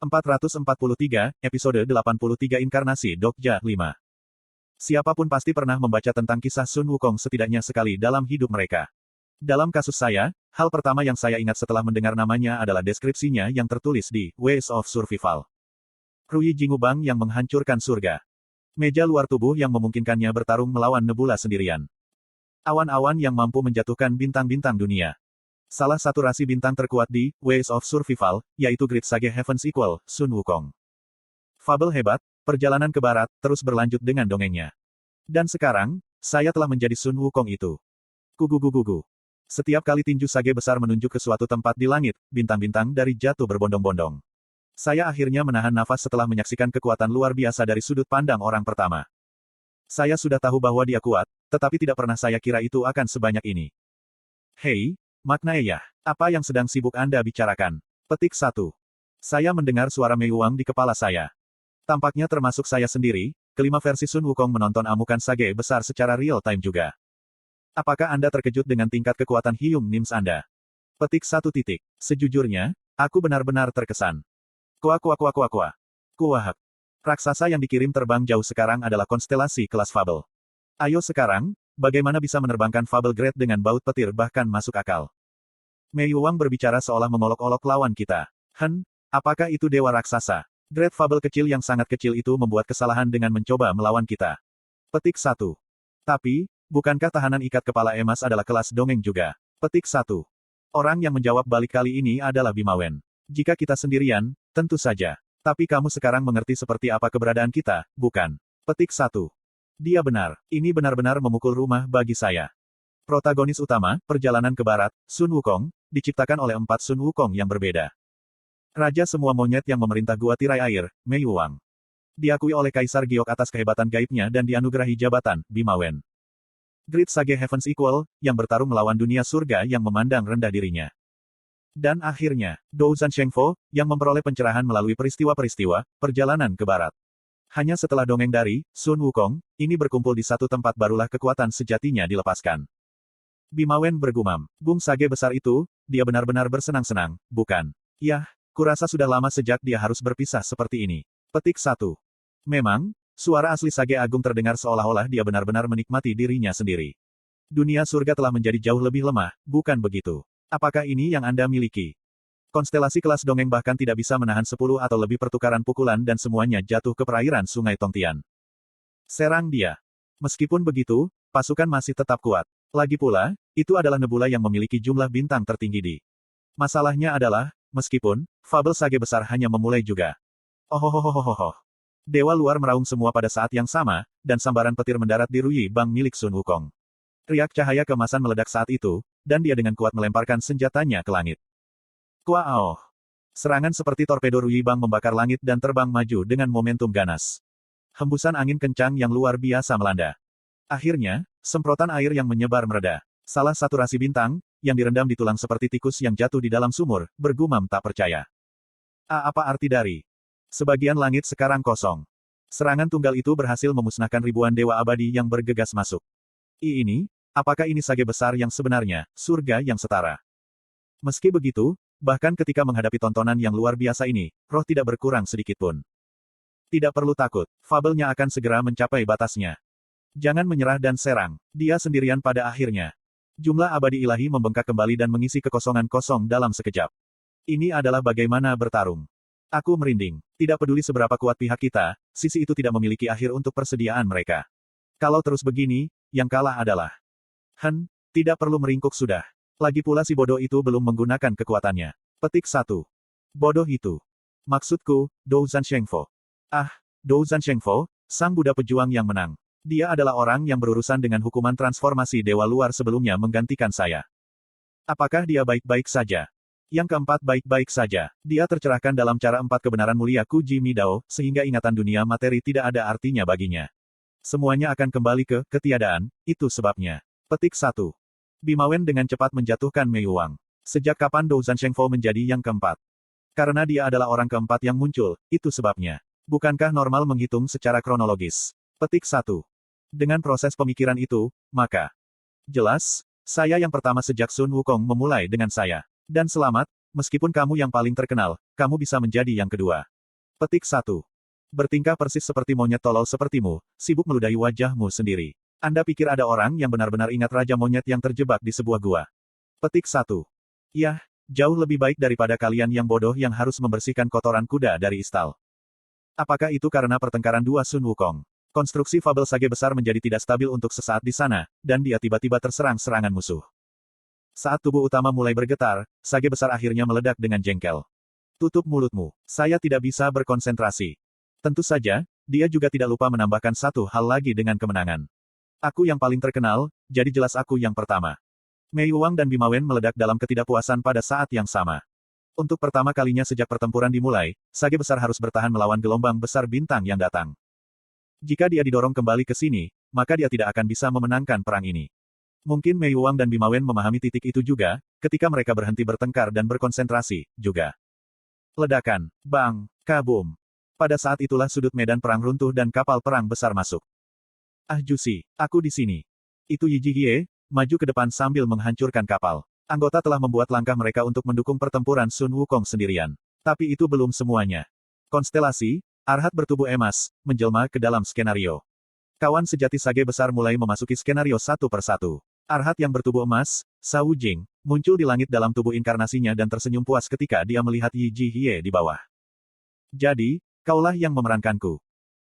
443, episode 83 Inkarnasi Dokja 5. Siapapun pasti pernah membaca tentang kisah Sun Wukong setidaknya sekali dalam hidup mereka. Dalam kasus saya, hal pertama yang saya ingat setelah mendengar namanya adalah deskripsinya yang tertulis di Ways of Survival. Rui Jingubang yang menghancurkan surga. Meja luar tubuh yang memungkinkannya bertarung melawan nebula sendirian. Awan-awan yang mampu menjatuhkan bintang-bintang dunia. Salah satu rasi bintang terkuat di Ways of Survival, yaitu Great Sage Heavens Equal, Sun Wukong. Fabel hebat, perjalanan ke barat, terus berlanjut dengan dongengnya. Dan sekarang, saya telah menjadi Sun Wukong itu. Gugu. Setiap kali tinju sage besar menunjuk ke suatu tempat di langit, bintang-bintang dari jatuh berbondong-bondong. Saya akhirnya menahan nafas setelah menyaksikan kekuatan luar biasa dari sudut pandang orang pertama. Saya sudah tahu bahwa dia kuat, tetapi tidak pernah saya kira itu akan sebanyak ini. Hei, Maknaeya, apa yang sedang sibuk Anda bicarakan? Petik 1. Saya mendengar suara Mei Wang di kepala saya. Tampaknya termasuk saya sendiri, kelima versi Sun Wukong menonton amukan sage besar secara real-time juga. Apakah Anda terkejut dengan tingkat kekuatan Hyung Nims Anda? Petik 1. Sejujurnya, aku benar-benar terkesan. Kuahak. Raksasa yang dikirim terbang jauh sekarang adalah konstelasi kelas Fabel. Ayo sekarang, bagaimana bisa menerbangkan Fabel Grade dengan baut petir bahkan masuk akal? Mei Wang berbicara seolah mengolok-olok lawan kita. Apakah itu dewa raksasa? Grade Fabel kecil yang sangat kecil itu membuat kesalahan dengan mencoba melawan kita. Petik 1. Tapi, bukankah tahanan ikat kepala emas adalah kelas dongeng juga? Petik 1. Orang yang menjawab balik kali ini adalah Bima Wen. Jika kita sendirian, tentu saja. Tapi kamu sekarang mengerti seperti apa keberadaan kita, bukan? Petik 1. Dia benar. Ini benar-benar memukul rumah bagi saya. Protagonis utama, perjalanan ke barat, Sun Wukong, diciptakan oleh 4 Sun Wukong yang berbeda. Raja semua monyet yang memerintah gua tirai air, Mei Wang. Diakui oleh Kaisar Giok atas kehebatan gaibnya dan dianugerahi jabatan, Bima Wen. Great Sage Heavens Equal, yang bertarung melawan dunia surga yang memandang rendah dirinya. Dan akhirnya, Douzhan Shengfo, yang memperoleh pencerahan melalui peristiwa-peristiwa, perjalanan ke barat. Hanya setelah dongeng dari Sun Wukong, ini berkumpul di satu tempat barulah kekuatan sejatinya dilepaskan. Bima Wen bergumam, Bung Sage besar itu, dia benar-benar bersenang-senang, bukan? Yah, kurasa sudah lama sejak dia harus berpisah seperti ini. Petik 1. Memang, suara asli Sage Agung terdengar seolah-olah dia benar-benar menikmati dirinya sendiri. Dunia surga telah menjadi jauh lebih lemah, bukan begitu? Apakah ini yang Anda miliki? Konstelasi kelas dongeng bahkan tidak bisa menahan 10 atau lebih pertukaran pukulan dan semuanya jatuh ke perairan Sungai Tongtian. Serang dia. Meskipun begitu, pasukan masih tetap kuat. Lagi pula, itu adalah nebula yang memiliki jumlah bintang tertinggi di. Masalahnya adalah, meskipun, fabel sage besar hanya memulai juga. Ohohohohoho. Dewa luar meraung semua pada saat yang sama, dan sambaran petir mendarat di Rui Bang milik Sun Wukong. Riak cahaya keemasan meledak saat itu, dan dia dengan kuat melemparkan senjatanya ke langit. Kuaoh. Serangan seperti torpedo Rui Bang membakar langit dan terbang maju dengan momentum ganas. Hembusan angin kencang yang luar biasa melanda. Akhirnya, semprotan air yang menyebar mereda. Salah satu rasi bintang, yang direndam di tulang seperti tikus yang jatuh di dalam sumur, bergumam tak percaya. Apa arti dari? Sebagian langit sekarang kosong. Serangan tunggal itu berhasil memusnahkan ribuan dewa abadi yang bergegas masuk. Apakah ini sage besar yang sebenarnya, surga yang setara? Meski begitu, bahkan ketika menghadapi tontonan yang luar biasa ini, roh tidak berkurang sedikitpun. Tidak perlu takut, fabelnya akan segera mencapai batasnya. Jangan menyerah dan serang, dia sendirian pada akhirnya. Jumlah abadi ilahi membengkak kembali dan mengisi kekosongan kosong dalam sekejap. Ini adalah bagaimana bertarung. Aku merinding. Tidak peduli seberapa kuat pihak kita, sisi itu tidak memiliki akhir untuk persediaan mereka. Kalau terus begini, yang kalah adalah. Tidak perlu meringkuk sudah. Lagi pula si bodoh itu belum menggunakan kekuatannya. Petik 1. Bodoh itu. Maksudku, Douzhan Shengfo. Douzhan Shengfo, sang Buddha pejuang yang menang. Dia adalah orang yang berurusan dengan hukuman transformasi dewa luar sebelumnya menggantikan saya. Apakah dia baik-baik saja? Yang keempat baik-baik saja. Dia tercerahkan dalam cara 4 kebenaran mulia Kuji Midao, sehingga ingatan dunia materi tidak ada artinya baginya. Semuanya akan kembali ke ketiadaan, itu sebabnya. Petik 1. Bima Wen dengan cepat menjatuhkan Mei Wang. Sejak kapan Douzhan Shengfo menjadi yang keempat? Karena dia adalah orang keempat yang muncul, itu sebabnya. Bukankah normal menghitung secara kronologis? Petik 1. Dengan proses pemikiran itu, maka. Jelas, saya yang pertama sejak Sun Wukong memulai dengan saya. Dan selamat, meskipun kamu yang paling terkenal, kamu bisa menjadi yang kedua. Petik 1. Bertingkah persis seperti monyet tolol sepertimu, sibuk meludahi wajahmu sendiri. Anda pikir ada orang yang benar-benar ingat Raja Monyet yang terjebak di sebuah gua? Petik 1. Yah, jauh lebih baik daripada kalian yang bodoh yang harus membersihkan kotoran kuda dari istal. Apakah itu karena pertengkaran dua Sun Wukong? Konstruksi fabel sage besar menjadi tidak stabil untuk sesaat di sana, dan dia tiba-tiba terserang serangan musuh. Saat tubuh utama mulai bergetar, sage besar akhirnya meledak dengan jengkel. Tutup mulutmu. Saya tidak bisa berkonsentrasi. Tentu saja, dia juga tidak lupa menambahkan satu hal lagi dengan kemenangan. Aku yang paling terkenal, jadi jelas aku yang pertama. Mei Yuang dan Bima Wen meledak dalam ketidakpuasan pada saat yang sama. Untuk pertama kalinya sejak pertempuran dimulai, sage besar harus bertahan melawan gelombang besar bintang yang datang. Jika dia didorong kembali ke sini, maka dia tidak akan bisa memenangkan perang ini. Mungkin Mei Yuang dan Bima Wen memahami titik itu juga, ketika mereka berhenti bertengkar dan berkonsentrasi, juga. Ledakan, bang, kabum. Pada saat itulah sudut medan perang runtuh dan kapal perang besar masuk. Ah Jusi, aku di sini. Itu Yi Jihye, maju ke depan sambil menghancurkan kapal. Anggota telah membuat langkah mereka untuk mendukung pertempuran Sun Wukong sendirian. Tapi itu belum semuanya. Konstelasi, Arhat bertubuh emas, menjelma ke dalam skenario. Kawan sejati sage besar mulai memasuki skenario satu persatu. Arhat yang bertubuh emas, Shao Jing, muncul di langit dalam tubuh inkarnasinya dan tersenyum puas ketika dia melihat Yi Jihye di bawah. Jadi, kaulah yang memerankanku.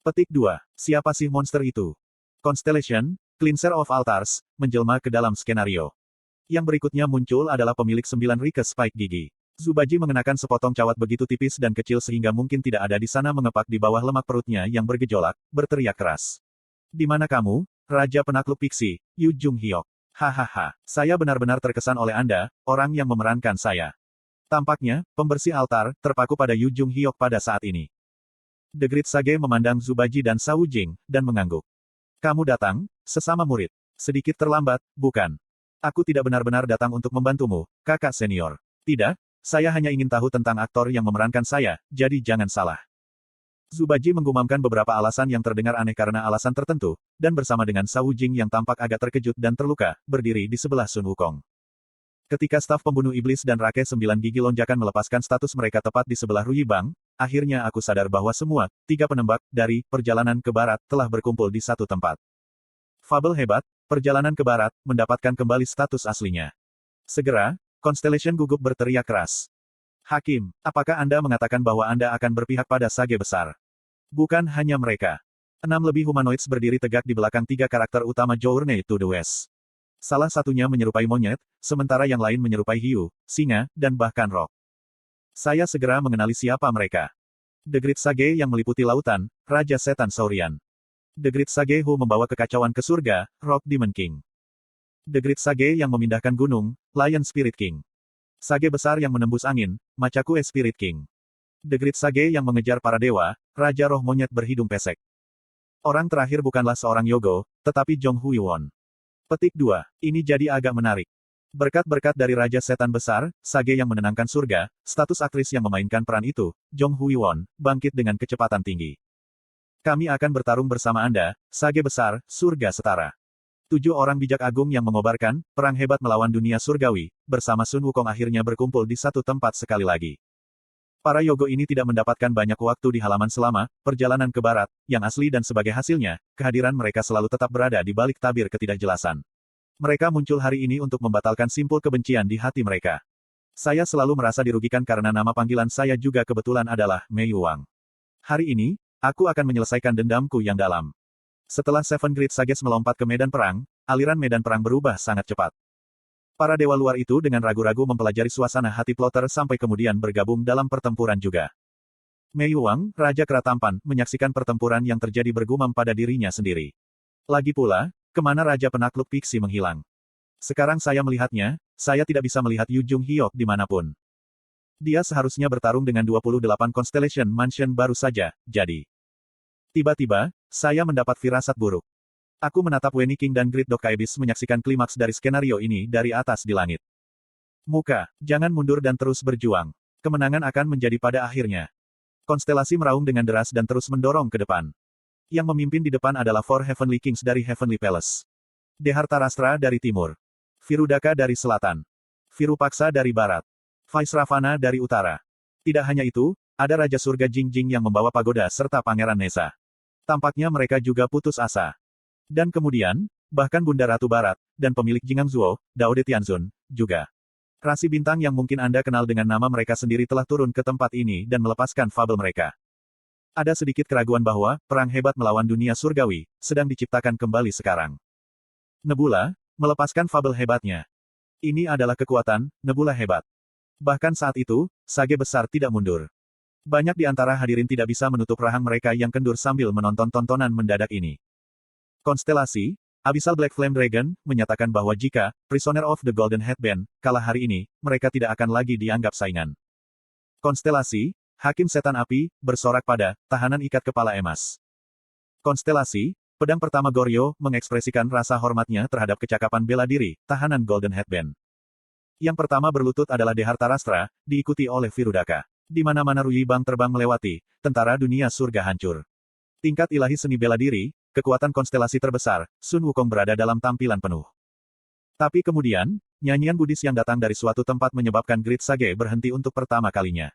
Petik 2. Siapa sih monster itu? Constellation, Cleanser of Altars, menjelma ke dalam skenario. Yang berikutnya muncul adalah pemilik 9 rike spike gigi. Zubaji mengenakan sepotong cawat begitu tipis dan kecil sehingga mungkin tidak ada di sana mengepak di bawah lemak perutnya yang bergejolak, berteriak keras. Di mana kamu, Raja Penakluk Pixie, Yu Jung Hyok? Hahaha, saya benar-benar terkesan oleh Anda, orang yang memerankan saya. Tampaknya, pembersih altar, terpaku pada Yu Jung Hyok pada saat ini. The Great Sage memandang Zubaji dan Shao Jing, dan mengangguk. Kamu datang, sesama murid. Sedikit terlambat, bukan? Aku tidak benar-benar datang untuk membantumu, kakak senior. Tidak, saya hanya ingin tahu tentang aktor yang memerankan saya, jadi jangan salah. Zubaji menggumamkan beberapa alasan yang terdengar aneh karena alasan tertentu, dan bersama dengan Shao Jing yang tampak agak terkejut dan terluka, berdiri di sebelah Sun Wukong. Ketika staf pembunuh iblis dan Rake 9 gigi lonjakan melepaskan status mereka tepat di sebelah Ruyi Bang, akhirnya aku sadar bahwa semua, 3 penembak, dari perjalanan ke barat, telah berkumpul di satu tempat. Fabel hebat, perjalanan ke barat, mendapatkan kembali status aslinya. Segera, Constellation gugup berteriak keras. Hakim, apakah Anda mengatakan bahwa Anda akan berpihak pada sage besar? Bukan hanya mereka. 6 lebih humanoids berdiri tegak di belakang 3 karakter utama Journey to the West. Salah satunya menyerupai monyet, sementara yang lain menyerupai hiu, singa, dan bahkan roc. Saya segera mengenali siapa mereka. The Great Sage yang meliputi lautan, Raja Setan Saurian. The Great Sage Who membawa kekacauan ke surga, Rock Demon King. The Great Sage yang memindahkan gunung, Lion Spirit King. Sage besar yang menembus angin, Machakue Spirit King. The Great Sage yang mengejar para dewa, Raja Roh Monyet berhidung pesek. Orang terakhir bukanlah seorang Yogo, tetapi Jong Huiwon. Petik 2. Ini jadi agak menarik. Berkat-berkat dari Raja Setan Besar, Sage yang menenangkan surga, status aktris yang memainkan peran itu, Jong Huiwon, bangkit dengan kecepatan tinggi. Kami akan bertarung bersama Anda, Sage Besar, surga setara. 7 orang bijak agung yang mengobarkan, perang hebat melawan dunia surgawi, bersama Sun Wukong akhirnya berkumpul di satu tempat sekali lagi. Para Yogo ini tidak mendapatkan banyak waktu di halaman selama perjalanan ke barat, yang asli dan sebagai hasilnya, kehadiran mereka selalu tetap berada di balik tabir ketidakjelasan. Mereka muncul hari ini untuk membatalkan simpul kebencian di hati mereka. Saya selalu merasa dirugikan karena nama panggilan saya juga kebetulan adalah Mei Yuang. Hari ini, aku akan menyelesaikan dendamku yang dalam. Setelah Seven Great Sages melompat ke medan perang, aliran medan perang berubah sangat cepat. Para dewa luar itu dengan ragu-ragu mempelajari suasana hati plotter sampai kemudian bergabung dalam pertempuran juga. Mei Yuang, Raja Kera Tampan, menyaksikan pertempuran yang terjadi bergumam pada dirinya sendiri. Lagi pula, kemana Raja Penakluk Pixie menghilang? Sekarang saya melihatnya, saya tidak bisa melihat Yu Jung Hyok dimanapun. Dia seharusnya bertarung dengan 28 Constellation Mansion baru saja, jadi. Tiba-tiba, saya mendapat firasat buruk. Aku menatap Wenny King dan Great Dog Kaibis menyaksikan klimaks dari skenario ini dari atas di langit. Muka, jangan mundur dan terus berjuang. Kemenangan akan menjadi pada akhirnya. Konstelasi meraung dengan deras dan terus mendorong ke depan. Yang memimpin di depan adalah Four Heavenly Kings dari Heavenly Palace. Dehartarastra dari timur. Virudaka dari selatan. Virupaksa dari barat. Vaisravana dari utara. Tidak hanya itu, ada Raja Surga Jingjing yang membawa pagoda serta Pangeran Neza. Tampaknya mereka juga putus asa. Dan kemudian, bahkan Bunda Ratu Barat, dan pemilik Jingangzuo, Dao de Tianzun, juga. Rasi bintang yang mungkin Anda kenal dengan nama mereka sendiri telah turun ke tempat ini dan melepaskan fabel mereka. Ada sedikit keraguan bahwa, perang hebat melawan dunia surgawi, sedang diciptakan kembali sekarang. Nebula, melepaskan fabel hebatnya. Ini adalah kekuatan, Nebula hebat. Bahkan saat itu, Sage besar tidak mundur. Banyak di antara hadirin tidak bisa menutup rahang mereka yang kendur sambil menonton tontonan mendadak ini. Konstelasi, Abyssal Black Flame Dragon, menyatakan bahwa jika Prisoner of the Golden Headband kalah hari ini, mereka tidak akan lagi dianggap saingan. Konstelasi, Hakim Setan Api, bersorak pada tahanan ikat kepala emas. Konstelasi, pedang pertama Goryo, mengekspresikan rasa hormatnya terhadap kecakapan bela diri, tahanan Golden Headband. Yang pertama berlutut adalah Dehartarastra, diikuti oleh Virudaka. Di mana-mana Ruyi Bang terbang melewati, tentara dunia surga hancur. Tingkat ilahi seni bela diri, kekuatan konstelasi terbesar, Sun Wukong berada dalam tampilan penuh. Tapi kemudian, nyanyian Buddhis yang datang dari suatu tempat menyebabkan Great Sage berhenti untuk pertama kalinya.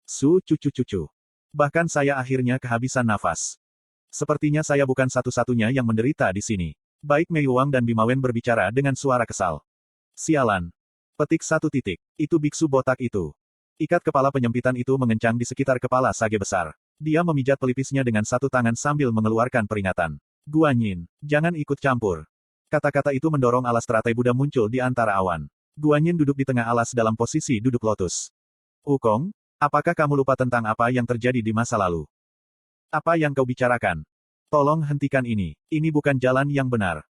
Cucu. Bahkan saya akhirnya kehabisan nafas. Sepertinya saya bukan satu-satunya yang menderita di sini. Baik Mei Wang dan Bimawen berbicara dengan suara kesal. Sialan. Petik 1 titik. Itu biksu botak itu. Ikat kepala penyempitan itu mengencang di sekitar kepala Sage besar. Dia memijat pelipisnya dengan satu tangan sambil mengeluarkan peringatan. Guanyin, jangan ikut campur. Kata-kata itu mendorong alas teratai Buddha muncul di antara awan. Guanyin duduk di tengah alas dalam posisi duduk lotus. Wukong, apakah kamu lupa tentang apa yang terjadi di masa lalu? Apa yang kau bicarakan? Tolong hentikan ini. Ini bukan jalan yang benar.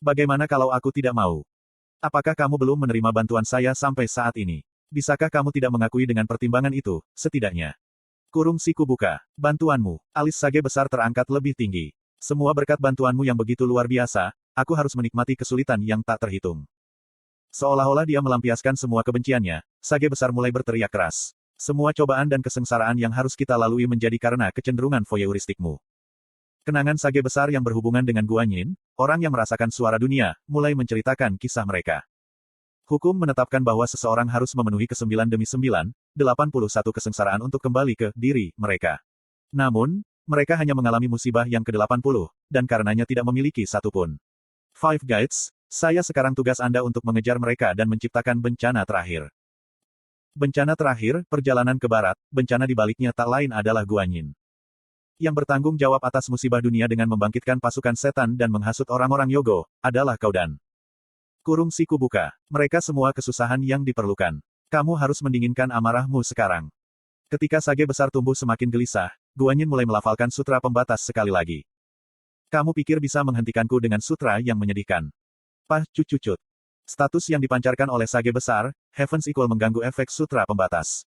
Bagaimana kalau aku tidak mau? Apakah kamu belum menerima bantuan saya sampai saat ini? Bisakah kamu tidak mengakui dengan pertimbangan itu, setidaknya? Kurung siku buka. Bantuanmu. Alis Sage besar terangkat lebih tinggi. Semua berkat bantuanmu yang begitu luar biasa, aku harus menikmati kesulitan yang tak terhitung. Seolah-olah dia melampiaskan semua kebenciannya, Sage besar mulai berteriak keras. Semua cobaan dan kesengsaraan yang harus kita lalui menjadi karena kecenderungan voyeuristikmu. Kenangan Sage besar yang berhubungan dengan Guanyin, orang yang merasakan suara dunia, mulai menceritakan kisah mereka. Hukum menetapkan bahwa seseorang harus memenuhi ke-9 demi 9, 81 kesengsaraan untuk kembali ke diri mereka. Namun, mereka hanya mengalami musibah yang ke-80, dan karenanya tidak memiliki satu pun. Five Guides, saya sekarang tugas Anda untuk mengejar mereka dan menciptakan bencana terakhir. Bencana terakhir, perjalanan ke barat, bencana di baliknya tak lain adalah Guanyin. Yang bertanggung jawab atas musibah dunia dengan membangkitkan pasukan setan dan menghasut orang-orang Yogo, adalah Kaudan. Kurung siku buka. Mereka semua kesusahan yang diperlukan. Kamu harus mendinginkan amarahmu sekarang. Ketika Sage besar tumbuh semakin gelisah, Guanyin mulai melafalkan sutra pembatas sekali lagi. Kamu pikir bisa menghentikanku dengan sutra yang menyedihkan? Pah cucut. Status yang dipancarkan oleh Sage besar, Heavens Equal mengganggu efek sutra pembatas.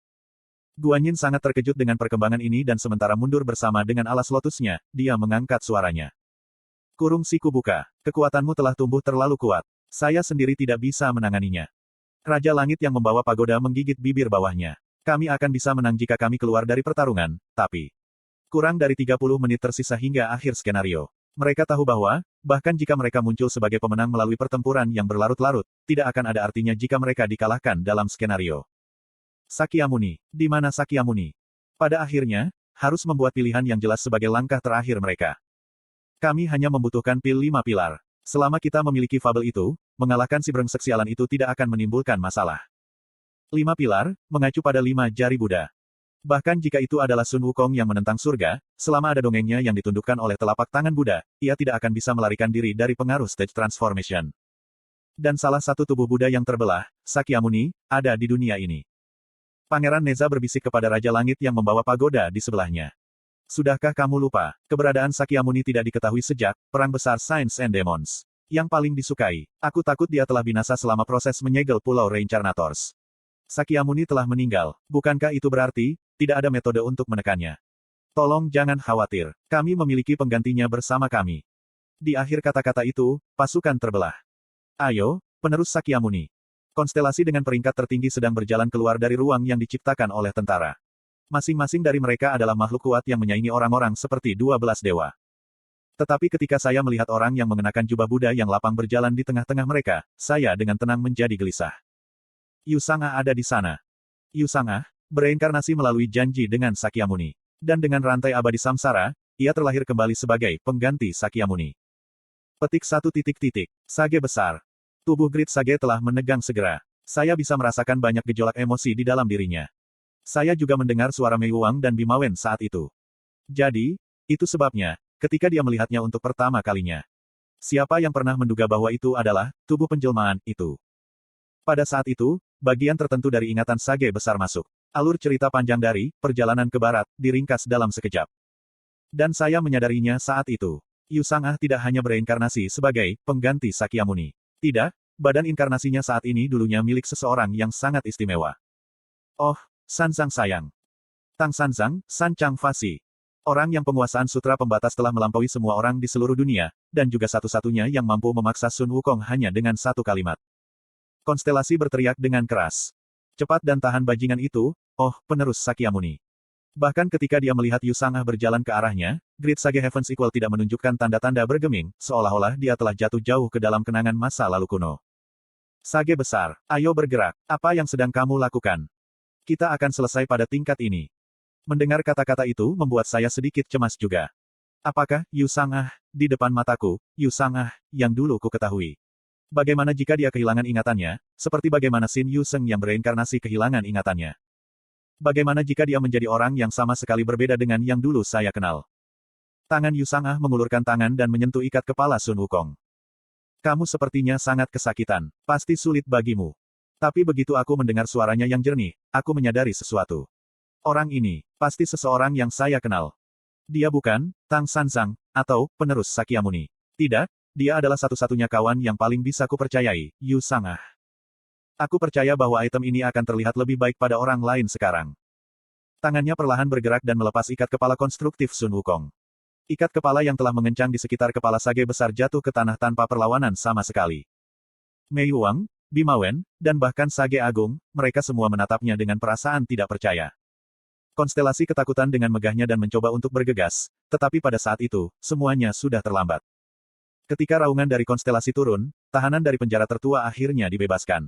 Guanyin sangat terkejut dengan perkembangan ini dan sementara mundur bersama dengan alas lotusnya, dia mengangkat suaranya. Kurung siku buka. Kekuatanmu telah tumbuh terlalu kuat. Saya sendiri tidak bisa menanganinya. Raja Langit yang membawa pagoda menggigit bibir bawahnya. Kami akan bisa menang jika kami keluar dari pertarungan, tapi kurang dari 30 menit tersisa hingga akhir skenario. Mereka tahu bahwa, bahkan jika mereka muncul sebagai pemenang melalui pertempuran yang berlarut-larut, tidak akan ada artinya jika mereka dikalahkan dalam skenario. Sakyamuni. Di mana Sakyamuni? Pada akhirnya, harus membuat pilihan yang jelas sebagai langkah terakhir mereka. Kami hanya membutuhkan 5 pilar. Selama kita memiliki fabel itu, mengalahkan si brengsek sialan itu tidak akan menimbulkan masalah. 5 pilar, mengacu pada 5 jari Buddha. Bahkan jika itu adalah Sun Wukong yang menentang surga, selama ada dongengnya yang ditundukkan oleh telapak tangan Buddha, ia tidak akan bisa melarikan diri dari pengaruh stage transformation. Dan salah satu tubuh Buddha yang terbelah, Sakyamuni, ada di dunia ini. Pangeran Neza berbisik kepada Raja Langit yang membawa pagoda di sebelahnya. Sudahkah kamu lupa, keberadaan Sakyamuni tidak diketahui sejak Perang Besar Saints and Demons. Yang paling disukai, aku takut dia telah binasa selama proses menyegel Pulau Reincarnators. Sakyamuni telah meninggal, bukankah itu berarti, tidak ada metode untuk menekannya? Tolong jangan khawatir, kami memiliki penggantinya bersama kami. Di akhir kata-kata itu, pasukan terbelah. Ayo, penerus Sakyamuni. Konstelasi dengan peringkat tertinggi sedang berjalan keluar dari ruang yang diciptakan oleh tentara. Masing-masing dari mereka adalah makhluk kuat yang menyaingi orang-orang seperti 12 dewa. Tetapi ketika saya melihat orang yang mengenakan jubah Buddha yang lapang berjalan di tengah-tengah mereka, saya dengan tenang menjadi gelisah. Yu Sang'a ada di sana. Yu Sangah, bereinkarnasi melalui janji dengan Sakyamuni. Dan dengan rantai abadi samsara, ia terlahir kembali sebagai pengganti Sakyamuni. Petik 1. Sage besar. Tubuh Grid Sage telah menegang segera. Saya bisa merasakan banyak gejolak emosi di dalam dirinya. Saya juga mendengar suara Mei Wuang dan Bima Wen saat itu. Jadi, itu sebabnya, ketika dia melihatnya untuk pertama kalinya. Siapa yang pernah menduga bahwa itu adalah tubuh penjelmaan itu? Pada saat itu, bagian tertentu dari ingatan Sage besar masuk. Alur cerita panjang dari perjalanan ke barat diringkas dalam sekejap. Dan saya menyadarinya saat itu. Yu Sangah tidak hanya bereinkarnasi sebagai pengganti Sakyamuni. Tidak, badan inkarnasinya saat ini dulunya milik seseorang yang sangat istimewa. Oh, Sanzang sayang. Tang Sanzang, San Chang Fasi. Orang yang penguasaan sutra pembatas telah melampaui semua orang di seluruh dunia, dan juga satu-satunya yang mampu memaksa Sun Wukong hanya dengan satu kalimat. Konstelasi berteriak dengan keras. Cepat dan tahan bajingan itu, oh, penerus Sakyamuni. Bahkan ketika dia melihat Yu Sangah berjalan ke arahnya, Grid Sage Heavens Equal tidak menunjukkan tanda-tanda bergeming, seolah-olah dia telah jatuh jauh ke dalam kenangan masa lalu kuno. Sage besar, ayo bergerak, apa yang sedang kamu lakukan? Kita akan selesai pada tingkat ini. Mendengar kata-kata itu membuat saya sedikit cemas juga. Apakah, Yu Sangah, di depan mataku, Yu Sangah, yang dulu ku ketahui? Bagaimana jika dia kehilangan ingatannya, seperti bagaimana Xin Yu Seng yang bereinkarnasi kehilangan ingatannya? Bagaimana jika dia menjadi orang yang sama sekali berbeda dengan yang dulu saya kenal? Tangan Yu Sangah mengulurkan tangan dan menyentuh ikat kepala Sun Wukong. Kamu sepertinya sangat kesakitan. Pasti sulit bagimu. Tapi begitu aku mendengar suaranya yang jernih, aku menyadari sesuatu. Orang ini, pasti seseorang yang saya kenal. Dia bukan Tang Sanzang, atau penerus Sakyamuni. Tidak, dia adalah satu-satunya kawan yang paling bisa kupercayai, Yu Sangah. Aku percaya bahwa item ini akan terlihat lebih baik pada orang lain sekarang. Tangannya perlahan bergerak dan melepas ikat kepala konstruktif Sun Wukong. Ikat kepala yang telah mengencang di sekitar kepala Sage besar jatuh ke tanah tanpa perlawanan sama sekali. Mei Wuang, Bima Wen, dan bahkan Sage Agung, mereka semua menatapnya dengan perasaan tidak percaya. Konstelasi ketakutan dengan megahnya dan mencoba untuk bergegas, tetapi pada saat itu, semuanya sudah terlambat. Ketika raungan dari konstelasi turun, tahanan dari penjara tertua akhirnya dibebaskan.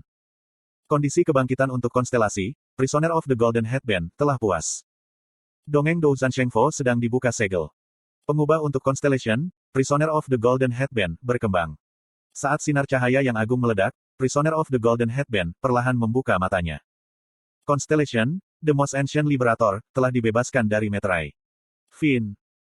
Kondisi kebangkitan untuk konstelasi, Prisoner of the Golden Headband, telah puas. Dongeng Douzhan Shengfo sedang dibuka segel. Pengubah untuk Constellation, Prisoner of the Golden Headband, berkembang. Saat sinar cahaya yang agung meledak, Prisoner of the Golden Headband, perlahan membuka matanya. Constellation, The Most Ancient Liberator, telah dibebaskan dari meterai. Fin.